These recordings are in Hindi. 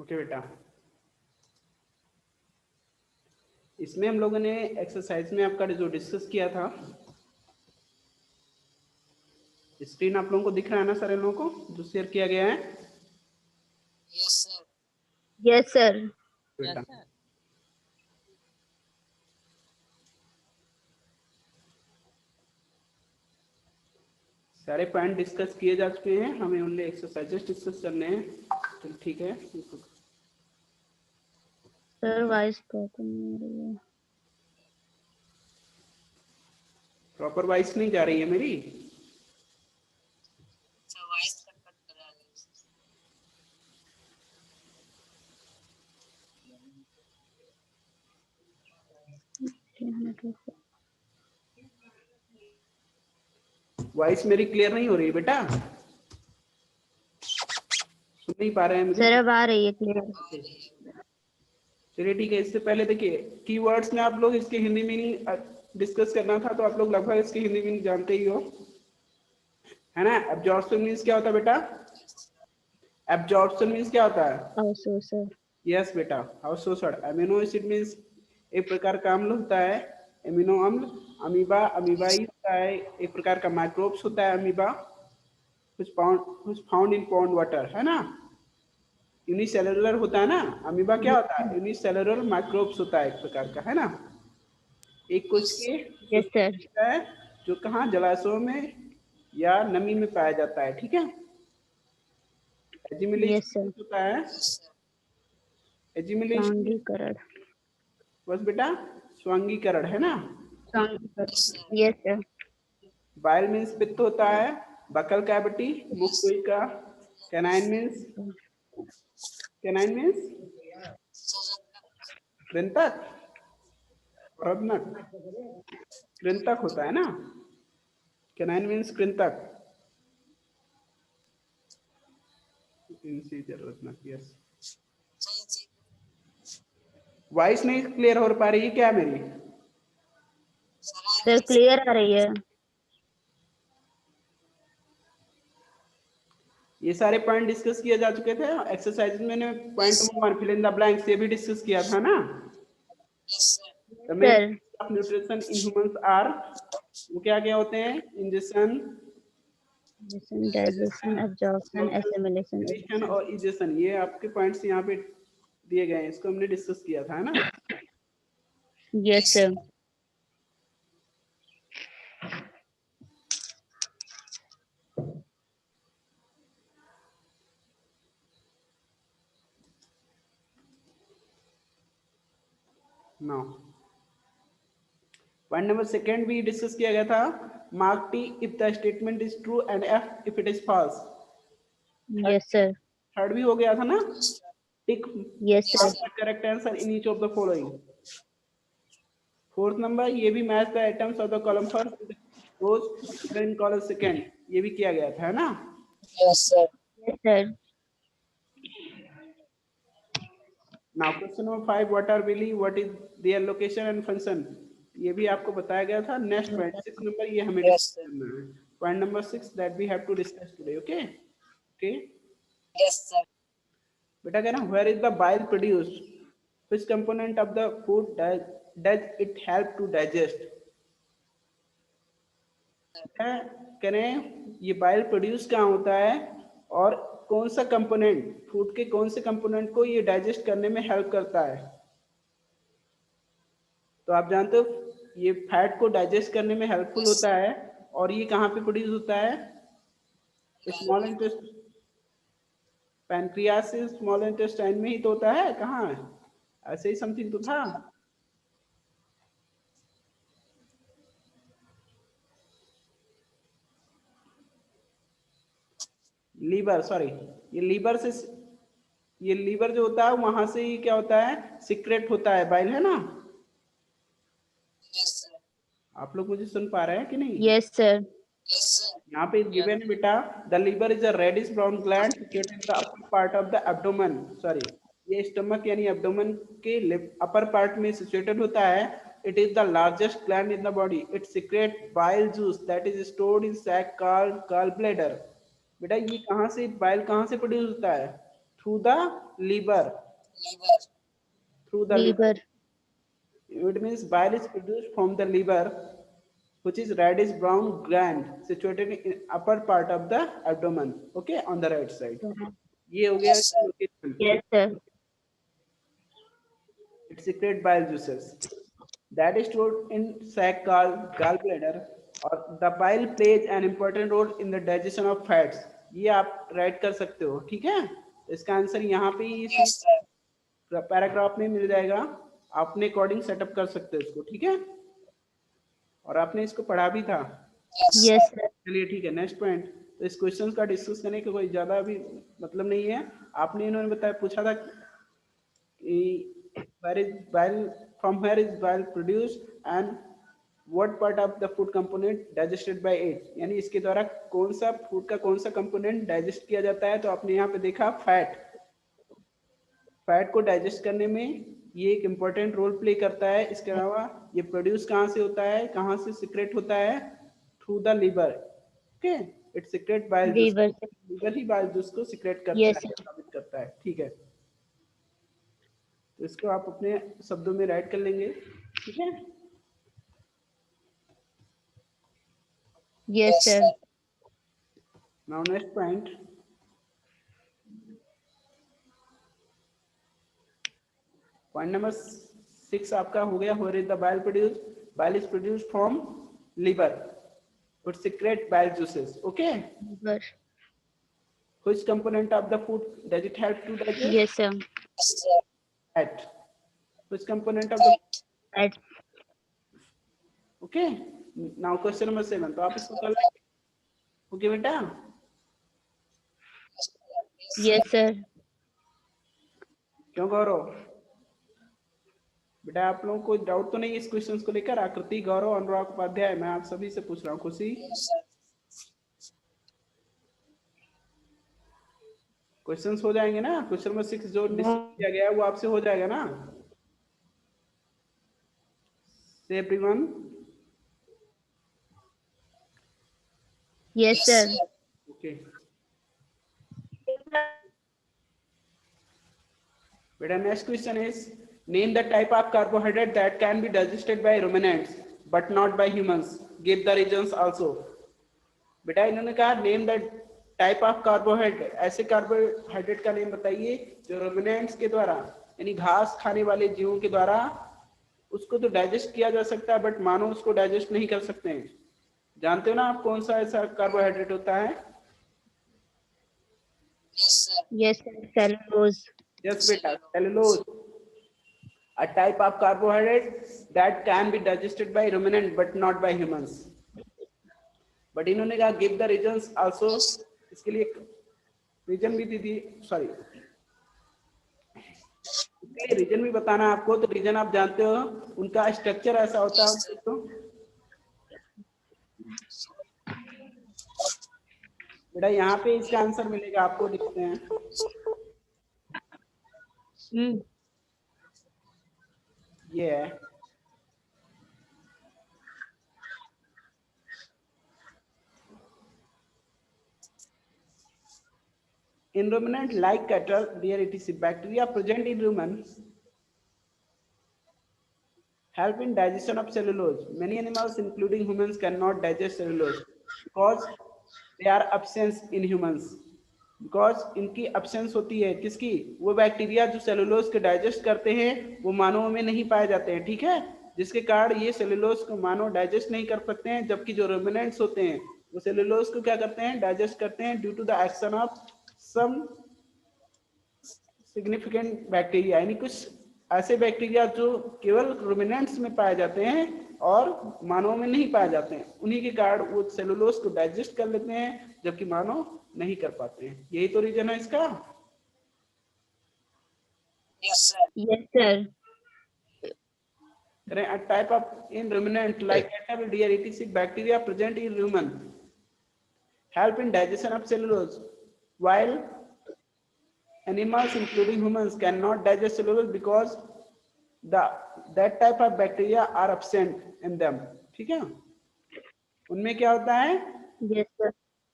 ओके बेटा, इसमें हम लोगों ने एक्सरसाइज में आपका जो डिस्कस किया था, स्क्रीन आप लोगों को दिख रहा है ना सर, इन लोगों को जो शेयर किया गया है? Yes sir. Yes sir. बेटा सारे पॉइंट डिस्कस किए जा चुके हैं, हमें ओनली एक्सरसाइजेस डिस्कस करने हैं। तो ठीक है, सर वॉइस प्रॉपर नहीं आ रही है। प्रॉपर वॉइस नहीं जा रही है मेरी? सर वॉइस कट कट कर रहा है। वॉइस मेरी क्लियर नहीं हो रही है बेटा? सुन नहीं पा रहे हैं मुझे? सर अब आ रही है क्लियर। चलिए ठीक है। इससे पहले देखिए, कीवर्ड्स में आप लोग इसके हिंदी मीनिंग डिस्कस करना था, तो आप लोग लगभग इसकी हिंदी मीनिंग जानते ही हो, है ना? एब्जॉर्प्शन मीन्स क्या होता है बेटा? एब्जॉर्प्शन मीन्स क्या होता है? अवशोषण। यस बेटा, अवशोषण। अमीनो एसिड मीन्स एक प्रकार का अम्ल होता है, एमिनो अम्ल। अमीबा, अमीबाई होता है, एक प्रकार का माइक्रोब्स होता है amoeba, which found in pond water, है ना? यूनिसेलुलर होता है ना अमीबा, क्या होता है? यूनिसेलुलर माइक्रोब्स होता है एक प्रकार का, है ना? एक कोश के यस सर। होता है जो कहाँ, जलाशयों में या नमी में पाया जाता है, ठीक है? Yes sir. होता है एजिमिलेशन, स्वांगीकरण। बस बेटा, स्वांगीकरण, है ना? Yes sir. बाइल मीन्स पित्त होता है, बकल कैविटी, मुख कोशिका। कैनाइन मीन्स कृंतक, प्रबनक, कृंतक होता है ना? कैनाइन मीन्स कृंतक। यस, वॉइस नहीं क्लियर हो पा रही है क्या मेरी? सर क्लियर आ रही है। ये सारे पॉइंट डिस्कस किए जा चुके थे एक्सरसाइज में। मैंने point number 1 fill in the blanks ये भी डिस्कस किया था ना? Sir nutrition in humans are, वो क्या क्या होते हैं? Ingestion, digestion, absorption, assimilation. और इजेशन। ये आपके पॉइंट्स यहाँ पे दिए गए हैं, इसको हमने डिस्कस किया था, है ना? Yes sir. Now point number 2 भी डिस्कस किया गया था। Mark T if the statement is true and F if it is false. Yes sir. Third भी हो गया था ना? Tick yes sir. Correct answer in each of the following. Fourth number, ये भी match the items of the column first rows in column second, ये भी किया गया था, है ना? Yes sir. Yes sir. Now question number 5, what are bile, what is their location and function, ये भी आपको बताया गया था। नेक्स्ट पॉइंट 6 नंबर, ये हमें Yes, डिस्कस करना है। Point number 6 that we have to discuss today, okay? Okay yes sir. बेटा कह रहा हूं, where is the bile produced, which component of the food does it help to digest? कह रहे हैं ये बाइल प्रोड्यूस कहाँ होता है और कौन सा कंपोनेंट, फूड के कौन से कंपोनेंट को ये डाइजेस्ट करने में हेल्प करता है? तो आप जानते हो ये फैट को डाइजेस्ट करने में हेल्पफुल होता है, और ये कहाँ पे प्रोड्यूस होता है? स्मॉल इंटेस्टाइन, पैनक्रियास से स्मॉल इंटेस्टाइन में ही तो होता है, कहाँ? ऐसे ही समथिंग तो था। लीवर, सॉरी, ये लीवर से, ये लीवर जो होता है वहां से ही क्या होता है? सीक्रेट होता है बाइल, है ना? Yes sir. आप लोग मुझे सुन पा रहे हैं कि नहीं? Yes sir. Yes sir. यहाँ पे गिवन है बेटा, the liver is a reddish brown gland situated in the upper part of the abdomen, sorry, ये स्टमक यानी एब्डोमेन के अपर पार्ट में सिचुएटेड होता है। It is the largest gland in the body. It secrete bile juice that is stored in sac called gall bladder. बेटा ये कहाँ से बाइल कहाँ से प्रोड्यूस होता है? Through the liver. liver, Through the liver. liver, It means bile is produced from the liver, which is reddish brown gland situated in upper part of the abdomen. Okay, on the right side. ये हो गया Yes, sir. location. yes sir, It secretes bile juices that is stored in sac called gallbladder. और the bile plays an important role in the digestion of fats. ये आप राइट कर सकते हो, ठीक है। इसका आंसर यहाँ पे ही yes, sir. पैराग्राफ में मिल जाएगा, आप अपने अकॉर्डिंग सेटअप कर सकते हो इसको, ठीक है। और आपने इसको पढ़ा भी था। Yes, yes sir. sir, चलिए ठीक है, नेक्स्ट पॉइंट। तो इस क्वेश्चन का डिस्कस करने का कोई ज्यादा अभी मतलब नहीं है। आपने इन्होंने बताया, पूछा था where is bile, from where is bile produced and what part of the food component digested by it, यानी इसके द्वारा कौन सा फूड का कौन सा कंपोनेंट डाइजेस्ट किया जाता है। तो आपने यहाँ पे देखा फैट, फैट को डाइजेस्ट करने में ये एक इम्पोर्टेंट रोल प्ले करता है। इसके अलावा ये प्रोड्यूस कहाँ से होता है, कहाँ से सीक्रेट होता है, through the liver. Okay, it secrete bile juice, liver sir, liver he bile juice को सीक्रेट करता yes है, sir, साबित करता है, ठीक है। तो इसको आप अपने शब्दों में राइट कर लेंगे, ठीक है। yes sir, now next point, point number 6 आपका हो गया। Where is the bile produce, bile is produced from liver, it secrete bile juices. Okay, liver, which component of the food does it help to digest? yes sir, Yes, sir. Fat. Which component of the, at okay. Now question number 7, तो आप इसको कर लेंगे। ओके बेटा, yes sir, क्यों गौरव बेटा, आप लोगों को डाउट तो नहीं है इस क्वेश्चन को लेकर? आकृति, गौरव, अनुराग उपाध्याय, मैं आप सभी से पूछ रहा हूँ। खुशी, Yes, sir. क्वेश्चंस हो जाएंगे ना? क्वेश्चन नंबर 6 जो डिस्कस किया गया है वो आपसे हो जाएगा ना? Say everyone, yes sir, okay बेटा। Next question is name the type of carbohydrate that can be digested by ruminants but not by humans, give the reasons also. बेटा इन्होंने कहा name the type of carbohydrate, ऐसे कार्बोहाइड्रेट का नेम बताइए जो रुमिनेंट्स के द्वारा, यानी घास खाने वाले जीवों के द्वारा उसको तो डाइजेस्ट किया जा सकता है, बट मानव उसको डाइजेस्ट नहीं कर सकते हैं। जानते हो ना आप कौन सा ऐसा कार्बोहाइड्रेट होता है? Yes, sir. yes sir, cellulose, yes बेटा, cellulose, a type of carbohydrate that can be digested by ruminant but not by humans. But इन्होंने कहा गिव द रीजंस आल्सो, इसके लिए रीजन भी दी थी, सॉरी इसके लिए रीजन भी बताना है आपको। तो रीजन आप जानते हो, उनका स्ट्रक्चर ऐसा होता है। तो बेटा यहाँ पे इसका आंसर मिलेगा आपको, लिखते हैं ये है। In ruminant like cattle, deer, etc., bacteria present in rumen help in digestion of cellulose. Many animals, including humans, cannot digest cellulose because they are absent in humans. Because इनकी absence होती है किसकी? वो बैक्टीरिया जो सेलुलोज को डाइजेस्ट करते हैं वो मानवों में नहीं पाए जाते हैं, ठीक है। जिसके कारण ये सेलुलोज को मानव डाइजेस्ट नहीं कर सकते हैं, जबकि जो रुमिनेंट्स होते हैं वो सेलुलोज को क्या करते हैं? डाइजेस्ट करते हैं due to the action of some significant bacteria, यानी कुछ ऐसे बैक्टीरिया जो केवल रुमिनेंट्स में पाए जाते हैं और मानव में नहीं पाए जाते हैं। उन्हीं के कारण वो सेलुलोज को डाइजेस्ट कर लेते हैं, जबकि मानव नहीं कर पाते हैं। यही तो रीजन है इसका। Yes, sir. yes sir, A type of in ruminant like cattle, deer, etc., bacteria present in rumen help in digestion of cellulose, while animals, including humans, cannot digest cellulose because that type of bacteria are absent in them. ठीक है, उनमें क्या होता है? yes sir,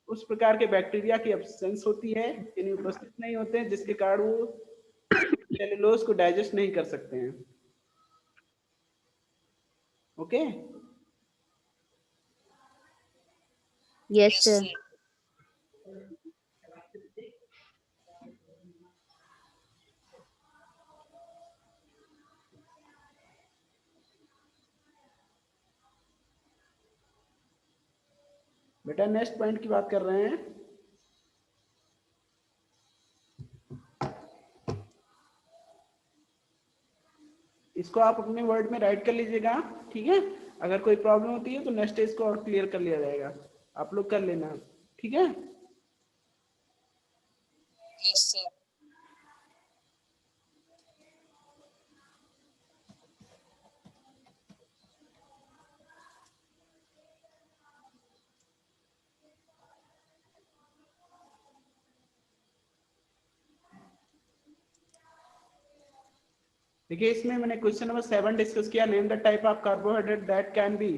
उस प्रकार के बैक्टीरिया की एब्सेंस होती है, यानी उपस्थित नहीं होते हैं, जिसके कारण वो सेलुलोज को डाइजेस्ट नहीं कर सकते हैं। Okay Yes, Yes, sir. sir. बेटा नेक्स्ट पॉइंट की बात कर रहे हैं। इसको आप अपने वर्ड में राइट कर लीजिएगा, ठीक है। अगर कोई प्रॉब्लम होती है तो नेक्स्ट डे इसको और क्लियर कर लिया जाएगा, आप लोग कर लेना, ठीक है। Yes, sir. देखिए इसमें मैंने क्वेश्चन नंबर 7 डिस्कस किया, name the type of carbohydrate that can B.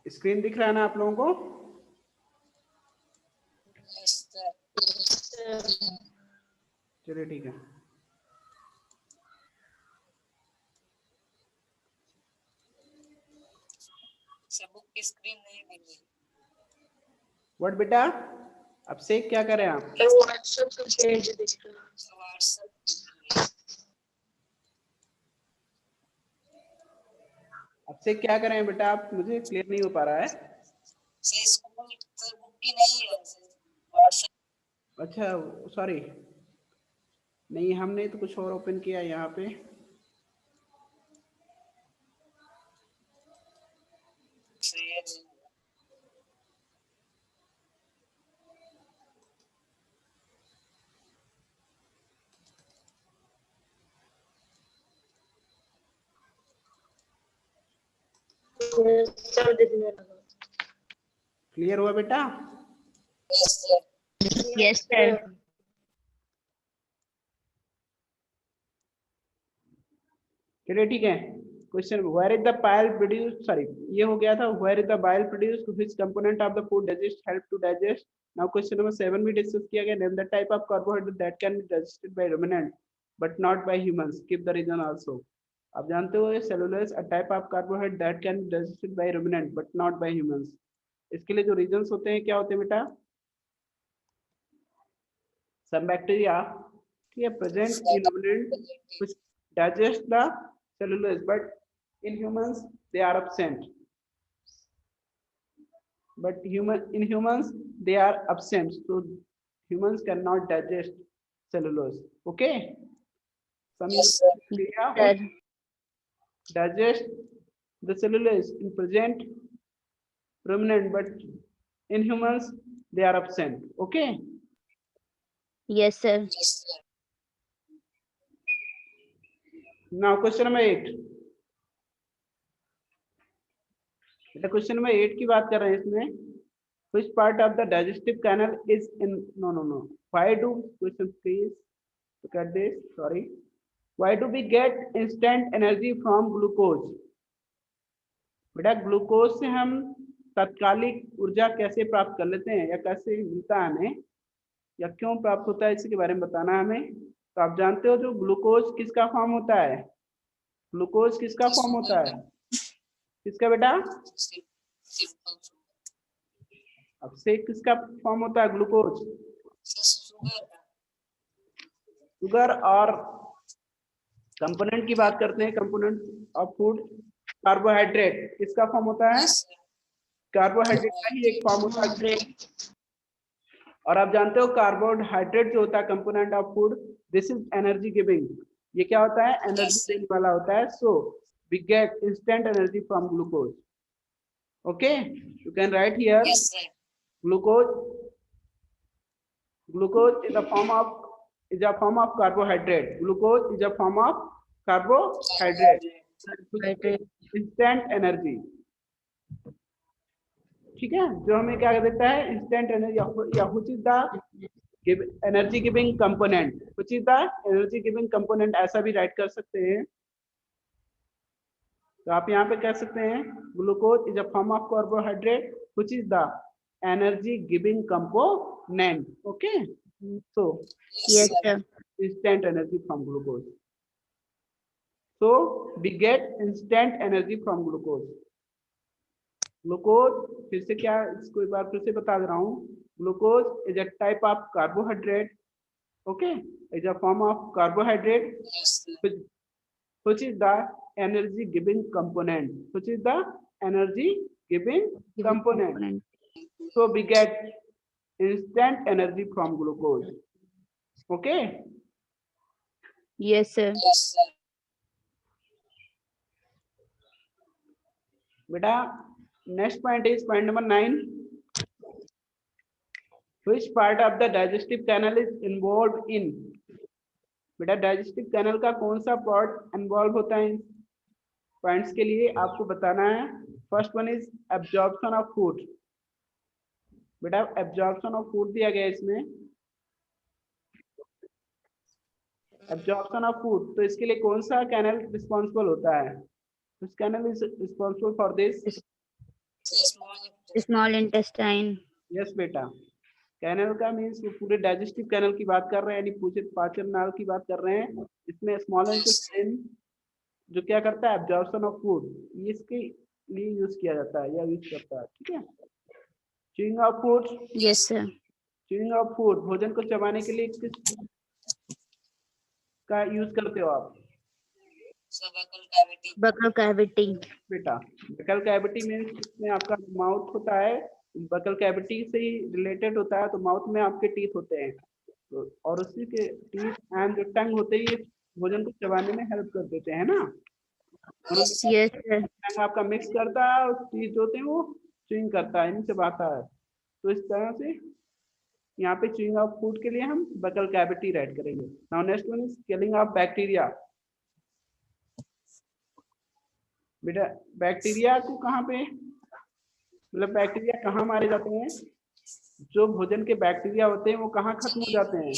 Screen दिख रहा है ना आप लोगों को? Yes, sir. चलिए ठीक है। सर बुक की स्क्रीन नहीं दिख रही। व्हाट बेटा, अब से क्या करें आप? व्हाट्सएप अब से क्या करें बेटा आप, मुझे क्लियर नहीं हो पा रहा है। से स्कूल सर बुक की नहीं है व्हाट्सएप। अच्छा सॉरी, नहीं हमने तो कुछ और ओपन किया यहाँ पे। क्लियर हुआ बेटा? Yes, sir. Yes, sir. चलिए ठीक है। Question where is the bile produce, sorry ये हो गया था, where is the bile produce, which component of the food digest help to digest. Now question number 7 भी डिस्कस किया गया, name the type of carbohydrate that can be digested by ruminant but not by humans, give the reason also. आप जानते हो cellulose a type of carbohydrate that can be digested by ruminant but not by humans. इसके लिए जो रीजंस होते हैं क्या होते हैं बेटा? Some bacteria present in ruminant which digest the cellulose, but in humans they are absent. But in humans they are absent, so humans cannot digest cellulose. Okay. Some Yes, sir. bacteria Sir. which digest the cellulose in present ruminant, but in humans they are absent. Okay. Yes, sir. Yes, sir. Now question number 8. Question number 8 की बात कर रहे हैं इसमें, which part of the digestive canal is in, no, why do, question please look at this, sorry, why do we get instant energy from glucose? बेटा ग्लूकोज से हम तात्कालिक ऊर्जा कैसे प्राप्त कर लेते हैं, या कैसे मिलता है हमें, या क्यों प्राप्त होता है, इसके बारे में बताना है हमें। तो आप जानते हो जो ग्लूकोज किसका फॉर्म होता है, ग्लूकोज किसका फॉर्म होता है, किसका बेटा? अब से किसका फॉर्म होता है ग्लूकोज? शुगर। और कंपोनेंट की बात करते हैं, कंपोनेंट ऑफ फूड, कार्बोहाइड्रेट किसका फॉर्म होता है? कार्बोहाइड्रेट का ही एक फॉर्म होता है। और आप जानते हो कार्बोहाइड्रेट जो होता है component of food, this is energy giving, ये क्या होता है? एनर्जी देने वाला होता है। So we get instant energy from glucose. Okay, you can write here glucose is a form of is a form of carbohydrate. Glucose is a form of carbohydrate. Instant energy. ठीक है, जो हमें क्या देता है इंस्टेंट एनर्जी, या which is the energy giving component, which is the energy giving component, ऐसा भी राइट कर सकते हैं। तो आप यहाँ पे कह सकते हैं glucose is a form of carbohydrate which is the energy giving component. Okay, so Yes, sir. instant energy from glucose. So we get instant energy from glucose. Glucose फिर से क्या, इसको एक बार फिर से बता दे रहा हूँ, glucose is a type of carbohydrate. Okay, is a form of carbohydrate which is the energy giving component, which is the energy giving component. So we get instant energy from glucose. Okay, Yes, sir. Yes, sir. beta, next point is point number 9. Which part of the digestive canal is involved in? बेटा डाइजेस्टिव कैनल का कौन सा पार्ट इन्वॉल्व होता है? पॉइंट्स के लिए आपको बताना है. First one is absorption of food. बेटा एब्जॉर्प्शन ऑफ फूड दिया गया है इसमें, एब्जॉर्प्शन ऑफ फूड. तो इसके लिए कौन सा कैनल रिस्पॉन्सिबल होता है? Which canal is responsible for this? Small intestine. Yes बेटा, कैनल का मीन्स पूरे डाइजेस्टिव कैनल की बात कर रहे हैं, यानी पूरे पाचन नाल की बात कर रहे हैं. इसमें स्मॉल इंटेस्टाइन जो क्या करता है एब्जॉर्प्शन ऑफ फूड, ये इसके लिए यूज किया जाता है या यूज करता है. ठीक है, chewing of food. Yes, sir. Chewing of food, भोजन को चबाने के लिए किस का यूज करते हो आप? Buccal cavity. बेटा बकल कैविटी मीन्स इसमें आपका माउथ होता है, बकल कैविटी से ही रिलेटेड होता है. तो माउथ में आपके टीथ होते हैं, तो और उसी के टीथ एंड जो टंग होते हैं ये भोजन को चबाने में हेल्प कर देते हैं ना. Yes, sir. टंग आपका मिक्स करता है और टीथ जो होते हैं वो च्यूइंग करता है, इनसे चबाता है. तो इस तरह से यहाँ पे च्यूइंग ऑफ फूड के लिए हम बकल कैविटी राइट करेंगे. Now next one is killing of bacteria. बेटा बैक्टीरिया को कहाँ पे, मतलब बैक्टीरिया कहाँ मारे जाते हैं? जो भोजन के बैक्टीरिया होते हैं वो कहाँ खत्म हो जाते हैं?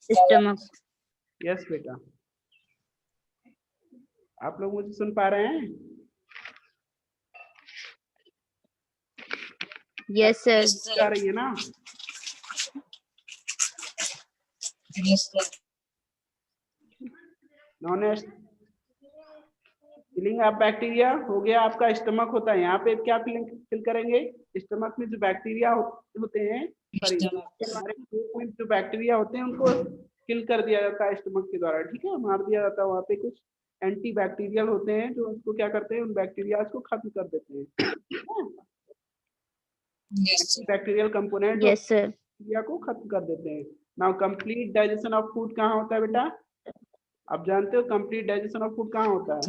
Stomach. यस बेटा, आप लोग मुझे सुन पा रहे हैं? Yes, sir. आ रही है ना? नॉनेस्ट फिलिंग ऑफ बैक्टीरिया हो गया. आपका स्टमक होता है, यहाँ पे क्या फिल करेंगे? स्टमक में जो बैक्टीरिया होते हैं, सॉरी हमारे पेट में जो बैक्टीरिया होते हैं उनको किल कर दिया जाता है स्टमक के द्वारा. ठीक है, मार दिया जाता है. वहाँ पे कुछ एंटी बैक्टीरियल होते हैं जो उसको क्या करते हैं, उन बैक्टीरिया को खत्म कर देते हैं. Bacterial component Yes, sir. Bacteria को खत्म कर देते हैं. Now complete digestion of food कहाँ होता है बेटा? आप जानते हो कंप्लीट डाइजेशन ऑफ फूड कहाँ होता है?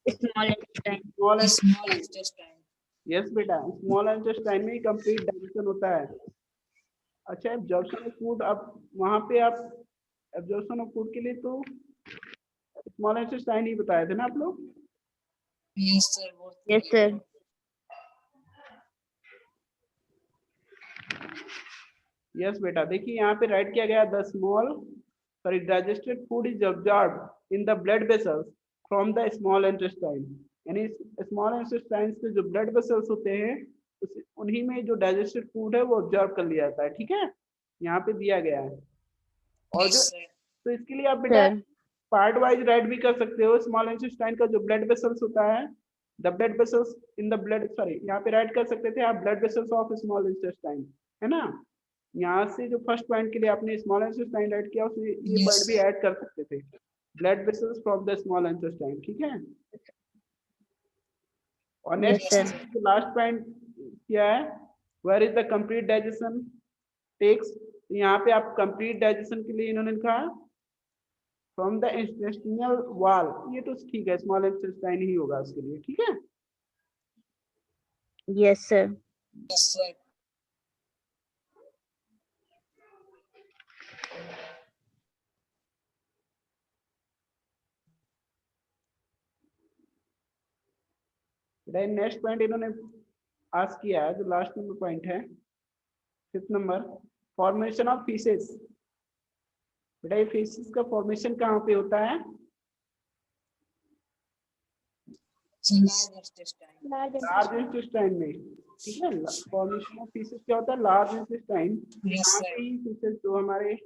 Small intestine. यस बेटा, स्मॉल इंटेस्टाइन में कंप्लीट डाइजेशन होता है. अच्छा, एब्जॉर्प्शन ऑफ फूड, अब वहाँ पे आप एब्जॉर्प्शन ऑफ फूड के लिए तो स्मॉल इंटेस्टाइन ही बताए थे ना आप लोग? Yes, sir. यस बेटा, देखिए यहाँ पे राइट किया गया the small digested food is observed in the blood vessels from the small intestine. यानी स्मॉल इंटेस्टाइन से जो ब्लड वेसल्स होते हैं उन्हीं में जो डाइजेस्टेड फूड है वो ऑब्जर्व कर लिया जाता है. ठीक है, यहाँ पे दिया गया है. और जो तो इसके लिए आप बेटा पार्ट वाइज राइट भी कर सकते हो. स्मॉल इंटेस्टाइन का जो ब्लड वेसल्स होता है, the blood vessels in the blood, sorry यहाँ पे राइट कर सकते थे आप blood vessels of small intestine, है ना. यहाँ से जो फर्स्ट पॉइंट के लिए आपने स्मॉल इंटेस्टाइन राइट किया उसमें ये वर्ड भी ऐड कर सकते थे, blood vessels from the small intestine. ठीक है, और नेक्स्ट लास्ट पॉइंट क्या है, where is the complete digestion takes. यहाँ पे आप कंप्लीट डाइजेशन के लिए इन्होंने लिखा फ्रॉम द इंटेस्टिनल वॉल. ये तो ठीक है, स्मॉल इंटेस्टाइन ही होगा उसके लिए. ठीक है, Yes, sir. बेटा नेक्स्ट पॉइंट इन्होंने आज किया है, जो लास्ट नंबर पॉइंट है 5th number, formation of faeces. बेटा ये फीसेस का फॉर्मेशन कहाँ पे होता है? लार्ज इंटेस्टाइन में, ठीक है। फॉर्मेशन ऑफ फीसेस क्या होता है? Large intestine. यहाँ पे ही फीसेस जो हमारे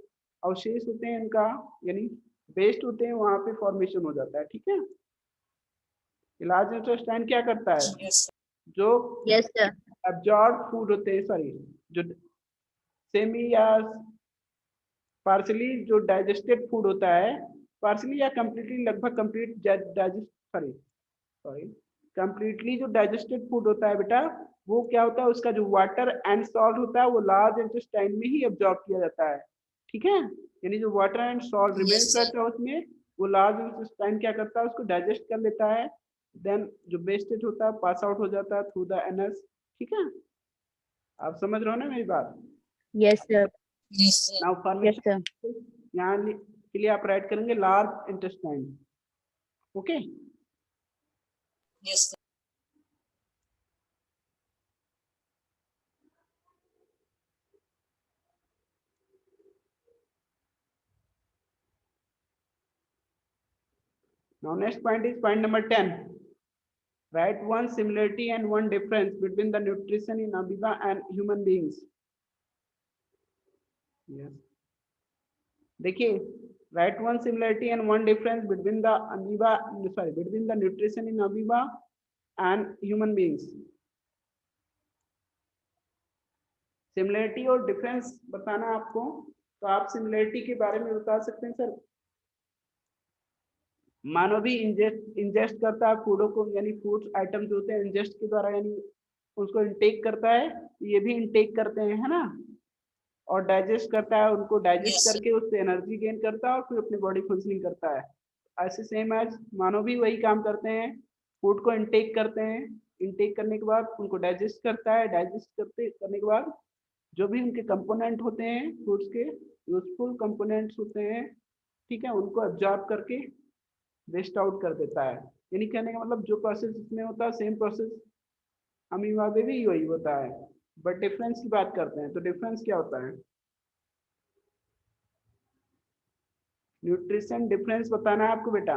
अवशेष होते हैं इनका, यानी वेस्ट होते हैं, वहां पे फॉर्मेशन हो जाता है, ठीक है। लार्ज इंटेस्टाइन क्या करता है? जो Yes, sir. एब्जॉर्ब फूड होते हैं, सॉरी, जो सेमी या पार्शली जो डाइजेस्टेड फूड होता है, पार्शली या कंप्लीटली, लगभग कंप्लीट डाइजेस्ट, सॉरी कंप्लीटली जो डाइजेस्टेड फूड होता है बेटा, वो क्या होता है? उसका जो वाटर एंड सॉल्ट होता है वो लार्ज इंटेस्टाइन में ही एब्जॉर्ब किया जाता है, ठीक है। यानी जो वाटर एंड सॉल्ट रिमेन करता है उसमें, वो लार्ज इंटेस्टाइन क्या करता है? उसको डाइजेस्ट कर लेता है, देन जो वेस्टेज होता है पास आउट हो जाता है थ्रू द एनस, ठीक है। आप समझ रहे हो ना मेरी बात? Yes, sir. Now Yes, formation sir. यहाँ के लिए आप राइट करेंगे large intestine, okay. Now next point is point number 10. Write one similarity and one difference between the nutrition in amoeba and human beings. Yes. देखिए, write one similarity and one difference between the between the nutrition in amoeba and human beings. Similarity और डिफरेंस बताना आपको, तो आप सिमिलरिटी के बारे में बता सकते हैं सर। मानव भी इंजेस्ट करता है फूडों को, यानी फूड आइटम जो होते हैं इंजेस्ट के द्वारा, यानी उसको इंटेक करता है, ये भी इंटेक करते हैं, है ना। और डाइजेस्ट करता है, उनको डाइजेस्ट करके उससे एनर्जी गेन करता है और फिर अपनी बॉडी फंक्शनिंग करता है। ऐसे सेम एज मानव भी वही काम करते हैं, फूड को इंटेक करते हैं, इंटेक करने के बाद उनको डाइजेस्ट करता है, डाइजेस्ट करने के बाद जो भी उनके कंपोनेंट होते हैं फूड्स के, यूजफुल कंपोनेंट्स होते हैं, ठीक है, उनको एब्जॉर्ब करके वेस्ट आउट कर देता है। यानी कहने का मतलब जो प्रोसेस इसमें होता है सेम प्रोसेस अमीबा में भी वही होता है, बट डिफरेंस की बात करते हैं, तो डिफरेंस क्या होता है? न्यूट्रिशन डिफरेंस बताना है आपको बेटा।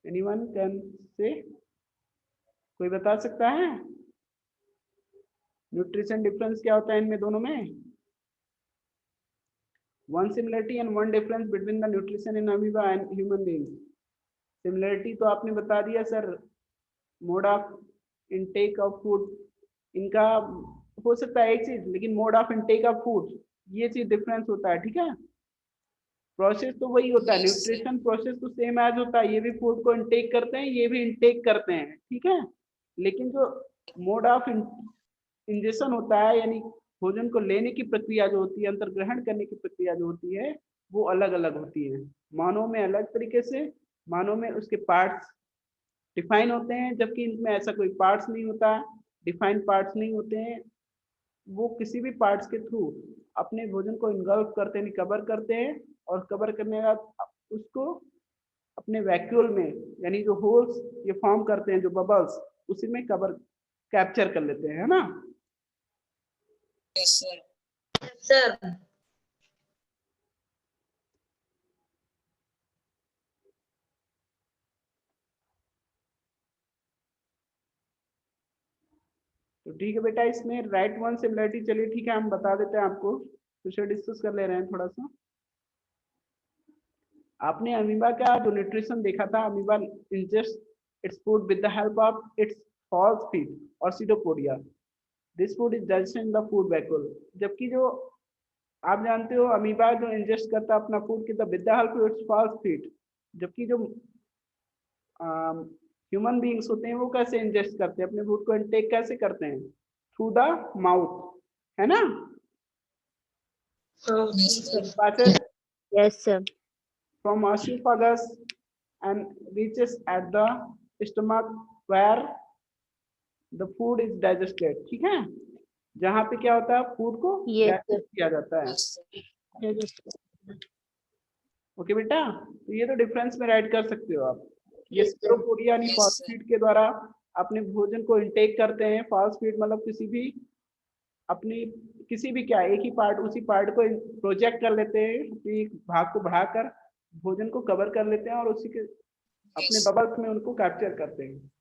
एनीवन कैन से, कोई बता सकता है न्यूट्रिशन डिफरेंस क्या होता है इनमें दोनों में? One similarity and one difference between the nutrition in amoeba and human beings. Similarity तो आपने बता दिया sir, mode of intake of food इनका हो सकता है एक चीज, लेकिन mode of intake of food ये चीज डिफरेंस होता है, ठीक है। प्रोसेस तो वही होता है, न्यूट्रिशन प्रोसेस तो सेम एज होता है, ये भी फूड को इनटेक करते हैं, ये भी इनटेक करते हैं, ठीक है। लेकिन जो मोड ऑफ इंजेक्शन होता है, यानी भोजन को लेने की प्रक्रिया जो होती है, अंतर्ग्रहण करने की प्रक्रिया जो होती है, वो अलग अलग होती है। मानव में अलग तरीके से, मानव में उसके पार्ट्स डिफाइन होते हैं, जबकि इनमें ऐसा कोई पार्ट्स नहीं होता, डिफाइंड पार्ट्स नहीं होते हैं। वो किसी भी पार्ट्स के थ्रू अपने भोजन को इन्गल्फ करते हैं, कवर करते हैं, और कवर करने के बाद उसको अपने वैक्यूल में, यानी जो होल्स ये फॉर्म करते हैं, जो बबल्स, उसी में कवर कैप्चर कर लेते हैं, है ना। सर तो ठीक है बेटा, इसमें राइट वन सिमिलरिटी, चलिए ठीक है, हम बता देते हैं आपको, तो डिस्कस कर ले रहे हैं थोड़ा सा। आपने अमीबा का जो न्यूट्रिशन देखा था, amoeba ingest its food with the help of its false feet और pseudopodia. This food is digested in the food vacuole. जबकि जो आप जानते हो अमीबा जो इंजेस्ट करता है अपना food with the help of its false feet, जबकि जो ह्यूमन बीइंग्स होते हैं वो कैसे इंजेस्ट करते हैं अपने फूड को, इनटेक कैसे करते हैं? थ्रू द माउथ, है ना। Passes Yes, sir. from esophagus and reaches at the stomach where the food is digested, ठीक है। जहाँ पे क्या होता है, फूड को Yes, डाइजेस्ट किया जाता है। sir. ओके बेटा, तो ये तो डिफरेंस में राइट कर सकते हो आप। ये स्क्लेरोपोडिया यानी Yes, फास्ट sir. फीड के द्वारा अपने भोजन को इंटेक करते हैं। फास्ट फीड मतलब किसी भी क्या एक ही पार्ट उसी पार्ट को प्रोजेक्ट कर लेते हैं, उसी भाग को बढ़ाकर भोजन को कवर कर लेते हैं और उसी के अपने Yes. बबल्स में उनको कैप्चर करते हैं।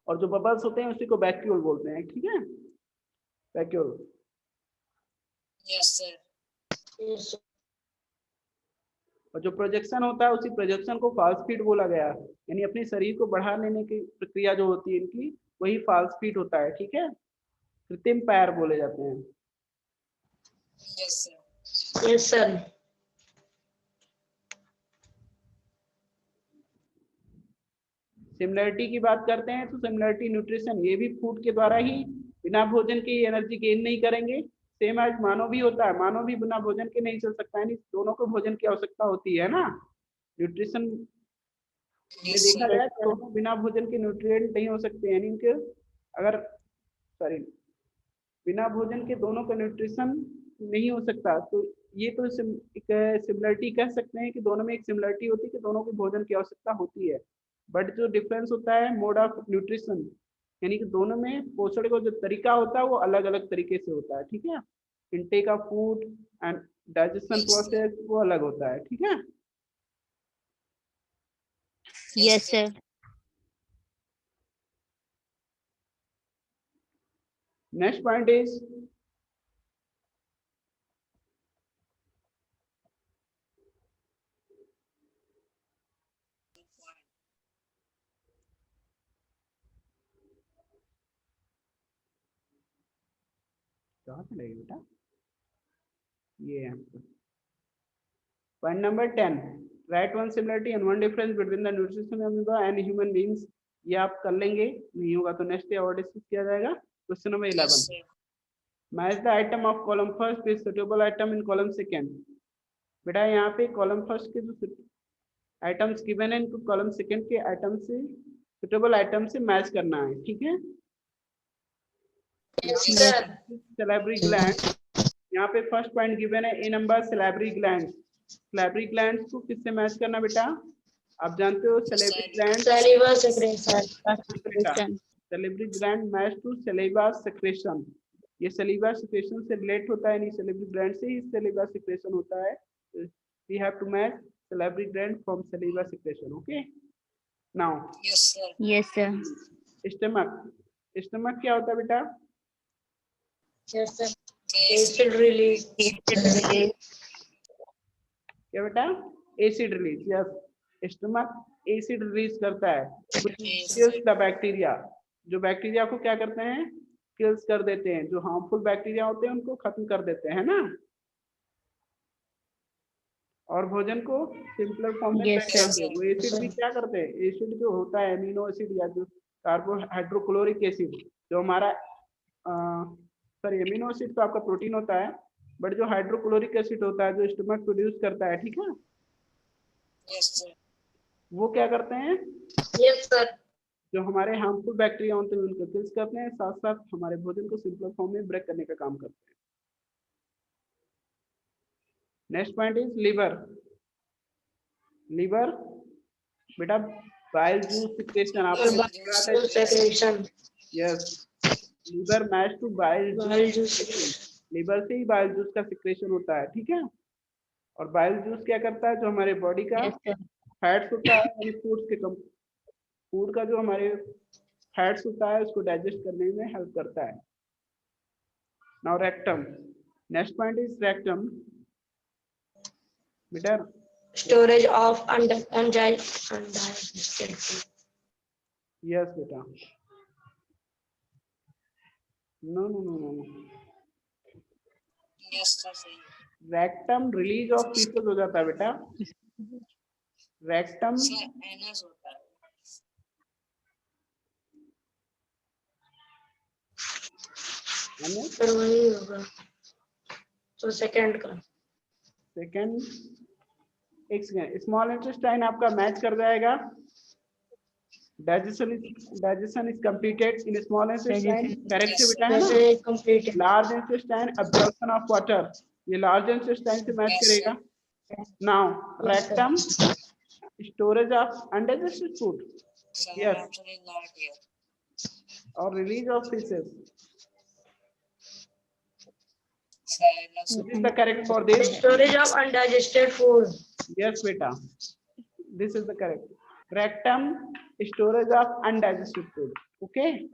और जो बबल्स होते हैं उसी को वैक्यूल बोलते हैं। ठीक है, vacuole. Yes, sir. Yes, sir. और जो प्रोजेक्शन होता है उसी प्रोजेक्शन को फास्ट फीड बोला गया, यानी अपने शरीर को बढ़ा लेने की प्रक्रिया जो होती है इनकी, वही फास्ट फीड होता है। ठीक है, कृत्रिम पैर बोले जाते हैं। Yes, sir. Yes, sir. Similarity की बात करते हैं तो सिमिलरिटी न्यूट्रिशन, ये भी फूड के द्वारा ही बिना भोजन के एनर्जी गेन नहीं करेंगे। सेम एज मानव भी होता है, मानव भी बिना भोजन के नहीं चल सकता, यानी दोनों को भोजन की आवश्यकता होती है ना। न्यूट्रिशन में Yes, देखा sir. जाए तो दोनों बिना भोजन के न्यूट्रिएंट नहीं हो सकते, यानी उनके अगर बिना भोजन के दोनों का न्यूट्रिशन नहीं हो सकता। तो ये तो एक सिमिलरिटी कह सकते हैं कि दोनों में एक सिमिलरिटी होती है कि दोनों को भोजन की आवश्यकता होती है। बट जो डिफरेंस होता है मोड ऑफ न्यूट्रिशन, यानी कि दोनों में पोषण का जो तरीका होता है वो अलग अलग तरीके से होता है। ठीक है, intake of food and digestion process वो अलग होता है। ठीक है, Yes, sir. Next point is कहाँ से लगेगा बेटा, ये point number 10, right one similarity and one difference between the nutrition amoeba and human beings. ये आप कर लेंगे, नहीं होगा तो नेक्स्ट डे और डिस्कस किया जाएगा। Question number 11, Yes, sir. Match the item of column first with suitable item in column second. बेटा यहाँ पे कॉलम फर्स्ट के जो आइटम्स गिवन है इनको कॉलम सेकंड के आइटम से सुटेबल आइटम से मैच करना है। ठीक है, Yes, sir. सैलिवरी ग्लैंड, यहाँ पे फर्स्ट पॉइंट गिवन है A number salivary gland. Salivary gland को किससे मैच करना बेटा, आप जानते हो salivary gland, Saliva secretion. Secretion. Salivary gland match to saliva secretion. ये सैलिवा सेक्रेशन से रिलेट होता है, नहीं सैलिवरी ग्लैंड से ही सैलिवा सेक्रेशन होता है। We have to match salivary gland from saliva secretion. Okay, now Yes, sir. Yes, sir. Stomach. Stomach क्या होता है बेटा, Yes, sir. Yes, Acid release. क्या बेटा, acid release. Yes, stomach acid release करता है, किल्स द बैक्टीरिया। जो बैक्टीरिया को क्या करते हैं, किल्स कर देते हैं, जो हार्मफुल बैक्टीरिया होते हैं उनको खत्म कर देते हैं ना, और भोजन को सिंपलर फॉर्म में Yes, पैक sir. करते हैं। वो एसिड भी क्या करते हैं, एसिड जो होता है एमिनो एसिड या जो कार्बोहाइड्रोक्लोरिक एसिड, जो हमारा एमिनो एसिड तो आपका प्रोटीन होता है, बट जो हाइड्रोक्लोरिक एसिड होता है जो स्टमक प्रोड्यूस करता है, ठीक है, yes, sir. वो क्या करते हैं, Yes, sir. जो हमारे हार्मफुल बैक्टीरिया होते हैं उनको किल्स करते हैं, साथ साथ हमारे भोजन को सिंपल फॉर्म में ब्रेक करने का काम करते हैं। Next point is liver. Liver बेटा बाइल जूस सिक्रेशन, आपको Secretion. Yes, liver match to bile Bile juice. Liver से ही बाइल जूस का सिक्रेशन होता है, ठीक है। और बाइल जूस क्या करता है, जो हमारे बॉडी का Yes, sir. फैट्स होता है, यानी फूड का जो हमारे फैट्स होता है उसको डाइजेस्ट करने में हेल्प करता है। Now rectum. Next point is rectum. बेटा Storage of undigested food. Yes बेटा, no no no no, Yes, sir. सही। रेक्टम रिलीज ऑफ फीसेस हो जाता है बेटा। रेक्टम Sir, anus होता है। फिर वही होगा तो सेकंड का सेकंड, एक सेकंड, स्मॉल इंटेस्टाइन आपका मैच कर जाएगा। Digestion is completed in small intestine, correct है बेटा, है ना। जैसे complete large intestine absorption of water, ये लार्ज इंटेस्टाइन से मैच Yes, करेगा। Now rectum storage of undigested food. Sir, Yes. option is not here. Or release of feces. Sir, no, sir. This is the correct for this. Storage of undigested food. Yes, beta. This is the correct. Rectum, storage of undigested food. Okay.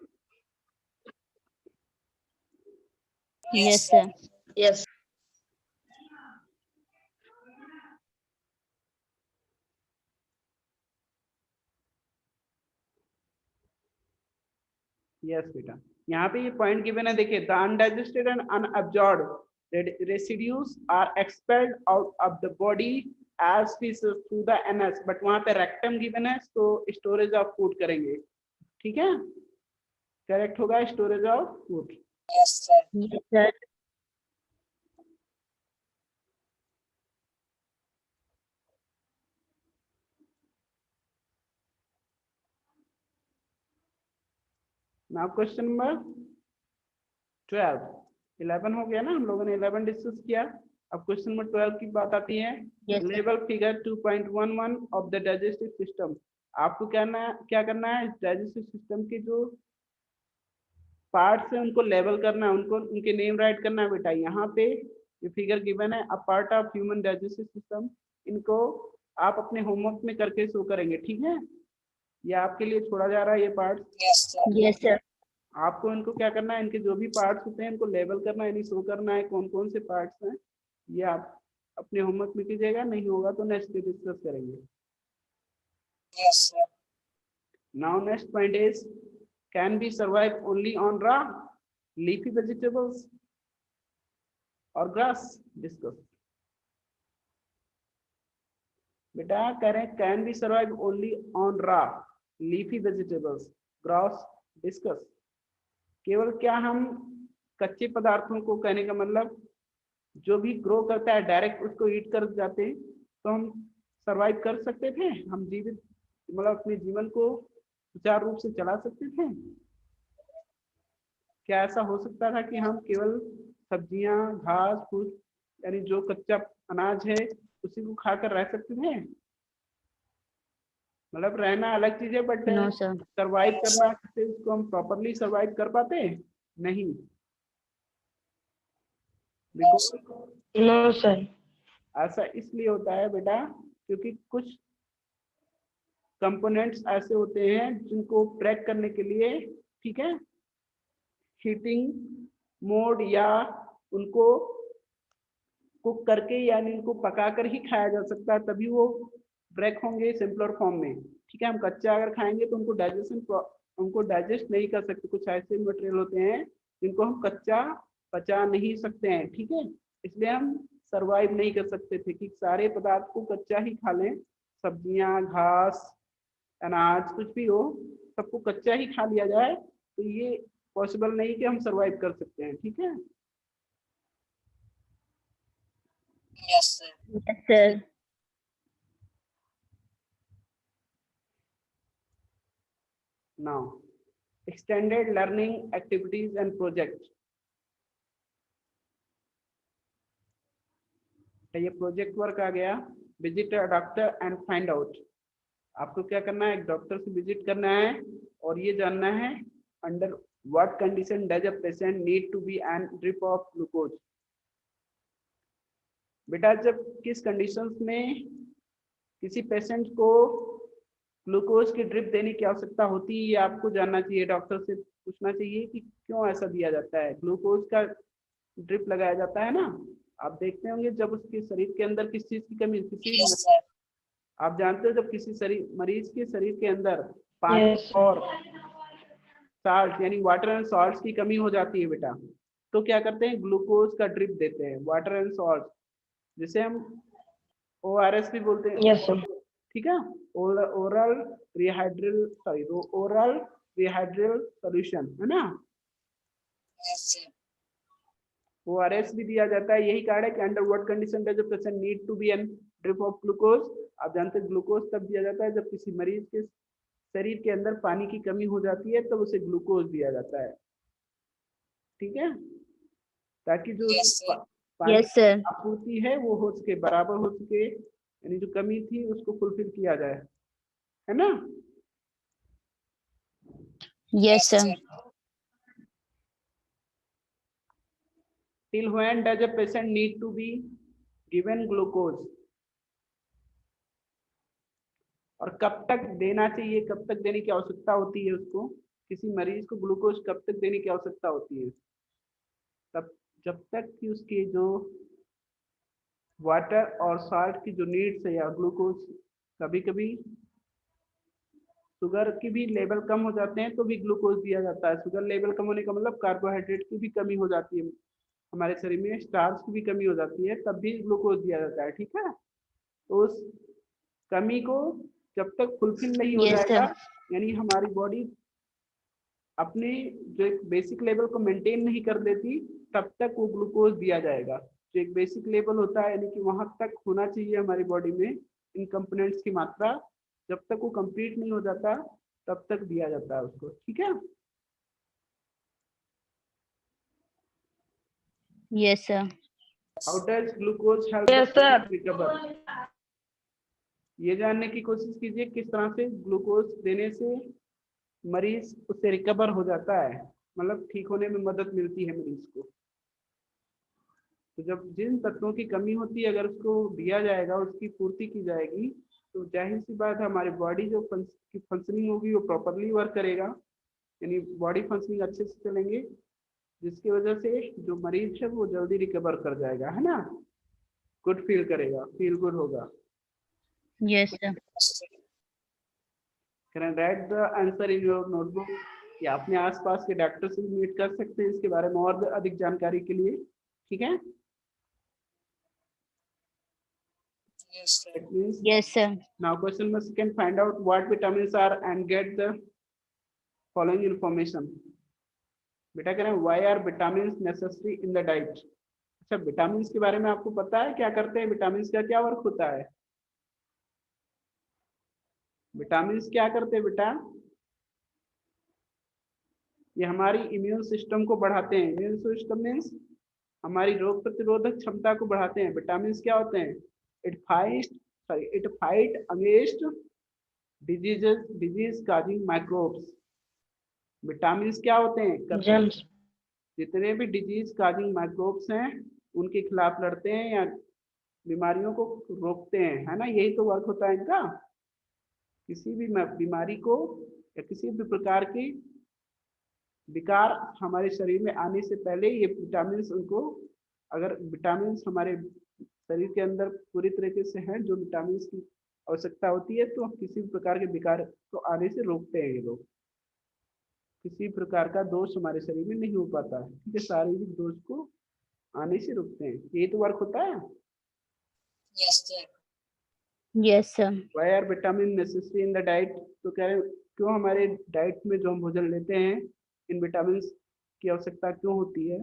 Yes, sir. Yes. Yes बेटा, यहाँ पे ये पॉइंट गिवन है, देखिए the undigested and unabsorbed residues are expelled out of the body as faeces through the anus, but वहां पे रेक्टम गिवन है, तो स्टोरेज ऑफ फूड करेंगे, ठीक है, करेक्ट होगा storage of food. Yes, sir. Yes, sir. Now question number 12, 11 हो गया ना, हम लोगों ने 11 डिस्कस किया। अब क्वेश्चन नंबर 12 की बात आती है। Yes, sir. Level figure 2.11 of the digestive system. आपको क्या करना है, डाइजेस्टिव सिस्टम के जो पार्ट्स है उनको लेवल करना है, उनको उनके नेम राइट करना है बेटा। यहाँ पे ये फिगर गिवन है, a part of human digestive system, इनको आप अपने होमवर्क में करके शो करेंगे, ठीक है, ये आपके लिए छोड़ा जा रहा है ये part. Yes, sir. Yes, sir. आपको इनको क्या करना है, इनके जो भी पार्ट्स होते हैं इनको लेवल करना है, यानी शो करना है कौन कौन से पार्ट्स हैं, ये आप अपने होमवर्क में कीजिएगा, नहीं होगा तो नेक्स्ट डे डिस्कस करेंगे। Yes, sir. Now next point is, can be survive only on raw leafy vegetables और ग्रास। डिस्कस बेटा, करें can be survive only on raw leafy vegetables grass. Discuss, केवल क्या हम कच्चे पदार्थों को, कहने का मतलब जो भी ग्रो करता है डायरेक्ट उसको ईट कर जाते हैं तो हम सरवाइव कर सकते थे, हम जीवित मतलब अपने जीवन को सुचारू रूप से चला सकते थे? क्या ऐसा हो सकता था कि हम केवल सब्जियां, घास फूस, यानी जो कच्चा अनाज है उसी को खाकर रह सकते थे? मतलब रहना अलग चीज है, बट No, sir. सरवाइव करना से उसको हम प्रॉपरली सरवाइव कर पाते नहीं। Because No, sir. ऐसा इसलिए होता है बेटा क्योंकि कुछ कंपोनेंट्स ऐसे होते हैं जिनको ब्रेक करने के लिए, ठीक है, हीटिंग मोड या उनको कुक करके यानी इनको पकाकर ही खाया जा सकता है, तभी वो ब्रेक होंगे सिंपलर फॉर्म में, ठीक है। हम कच्चा अगर खाएंगे तो उनको डाइजेस्ट नहीं कर सकते, कुछ ऐसे मटेरियल होते हैं जिनको हम कच्चा पचा नहीं सकते हैं, ठीक है, इसलिए हम सरवाइव नहीं कर सकते थे कि सारे पदार्थ को कच्चा ही खा लें, सब्जियां, घास, अनाज, कुछ भी हो सबको कच्चा ही खा लिया जाए, तो ये पॉसिबल नहीं कि हम सरवाइव कर सकते हैं, ठीक है। Yes, sir. Yes, sir. Now, extended learning activities and projects। ये प्रोजेक्ट वर्क आ गया। Visit a doctor and find out. आपको क्या करना है, एक डॉक्टर से विजिट करना है और ये जानना है under what condition does a patient need to be an drip of glucose. बेटा, जब किस कंडीशंस में किसी पेशेंट को ग्लूकोज की ड्रिप देने की आवश्यकता होती है, ये आपको जानना चाहिए, डॉक्टर से पूछना चाहिए कि क्यों ऐसा दिया जाता है, ग्लूकोज का ड्रिप लगाया जाता है ना। आप देखते होंगे जब उसके शरीर के अंदर किस चीज की कमी, Yes, sir. आप जानते हो जब किसी मरीज के शरीर के अंदर पानी Yes. और साल्ट यानी वाटर एंड सॉल्ट की कमी हो जाती है बेटा, तो क्या करते हैं, ग्लूकोज का ड्रिप देते हैं, वाटर एंड सॉल्ट, जिसे हम ORS भी बोलते हैं। Yes, sir. ठीक है, ओरल रिहाइड्रल सॉल्यूशन है ना, Yes, sir. ORS भी दिया जाता है। यही कारण है कि under what condition does a patient need to be an drip of glucose. आप जानते हैं ग्लूकोज तब दिया जाता है जब किसी मरीज के शरीर के अंदर पानी की कमी हो जाती है, तब उसे ग्लूकोज दिया जाता है, ठीक है, ताकि जो Yes, sir. पानी Yes, sir. आपूर्ति है वो हो सके, बराबर हो सके, यानी जो कमी थी उसको फुलफिल किया जाए, है ना। Yes, sir. Till when does a patient need to be given glucose? और कब तक देना चाहिए, कब तक देने की आवश्यकता होती है उसको, किसी मरीज को ग्लूकोज कब तक देने की आवश्यकता होती है? तब जब तक कि उसके जो वाटर और साल्ट की जो नीड्स है या ग्लूकोज, कभी कभी शुगर की भी लेवल कम हो जाते हैं तो भी ग्लूकोज दिया जाता है। शुगर लेवल कम होने का मतलब कार्बोहाइड्रेट की भी कमी हो जाती है हमारे शरीर में, स्टार्च की भी कमी हो जाती है, तब भी ग्लूकोज दिया जाता है, ठीक है। तो उस कमी को जब तक फुलफिल नहीं हो Yes, जाएगा, sir. यानी हमारी बॉडी अपने जो एक बेसिक लेवल को मेंटेन नहीं कर देती, तब तक वो ग्लूकोज दिया जाएगा। जो एक बेसिक लेवल होता है, यानी कि वहां तक होना चाहिए हमारी बॉडी में इन कंपोनेंट्स की मात्रा, जब तक वो कंप्लीट नहीं हो जाता तब तक दिया जाता है उसको, ठीक है। Yes, sir. How does glucose help Yes, sir. Recover? ये जानने की कोशिश कीजिए किस तरह से ग्लूकोज देने से मरीज उससे रिकवर हो जाता है, मतलब ठीक होने में मदद मिलती है मरीज को। तो जब जिन तत्वों की कमी होती है अगर उसको दिया जाएगा, उसकी पूर्ति की जाएगी, तो जाहिर सी बात हमारी बॉडी जो फंक्शनिंग होगी वो प्रॉपरली वर्क करेगा, यानी बॉडी फंक्शनिंग अच्छे से चलेंगे, जिसकी वजह से जो मरीज है वो जल्दी रिकवर कर जाएगा, है ना, गुड फील करेगा, फील गुड होगा। Yes, sir. Can I right the answer in your notebook? या अपने आसपास के डॉक्टर से मीट कर सकते हैं इसके बारे में और अधिक जानकारी के लिए, ठीक है। Yes, sir. It means Yes, sir. now question number second, find out what vitamins are and get the following information. बेटा कह रहे हैं why are vitamins necessary in the diet? अच्छा, विटामिन्स के बारे में आपको पता है क्या करते हैं, विटामिन्स का क्या वर्क होता है? विटामिन्स क्या करते हैं बेटा? ये हमारी इम्यून सिस्टम को बढ़ाते हैं। इम्यून सिस्टम मीन्स हमारी रोग प्रतिरोधक क्षमता को बढ़ाते हैं। विटामिन्स क्या होते हैं? It fight against disease causing microbes. Vitamins क्या होते हैं? Germs. जितने भी डिजीज काजिंग माइक्रोब्स हैं उनके खिलाफ लड़ते हैं या बीमारियों को रोकते हैं, है ना, यही तो वर्क होता है इनका। किसी भी बीमारी को या किसी भी प्रकार की विकार हमारे शरीर में आने से पहले ये विटामिन उनको, अगर विटामिन हमारे शरीर के अंदर पूरी तरीके से हैं, जो विटामिन की आवश्यकता होती है, तो किसी भी प्रकार के विकार को आने से रोकते हैं ये लोग। किसी प्रकार का दोष हमारे शरीर में नहीं हो पाता है, ठीक है, शारीरिक दोष को आने से रोकते हैं, यही तो वर्क होता है। Yes, sir. Yes, sir. Why are vitamin necessary in the diet? तो कह रहे हैं क्यों हमारे डाइट में जो हम भोजन लेते हैं इन विटामिन की आवश्यकता क्यों होती है?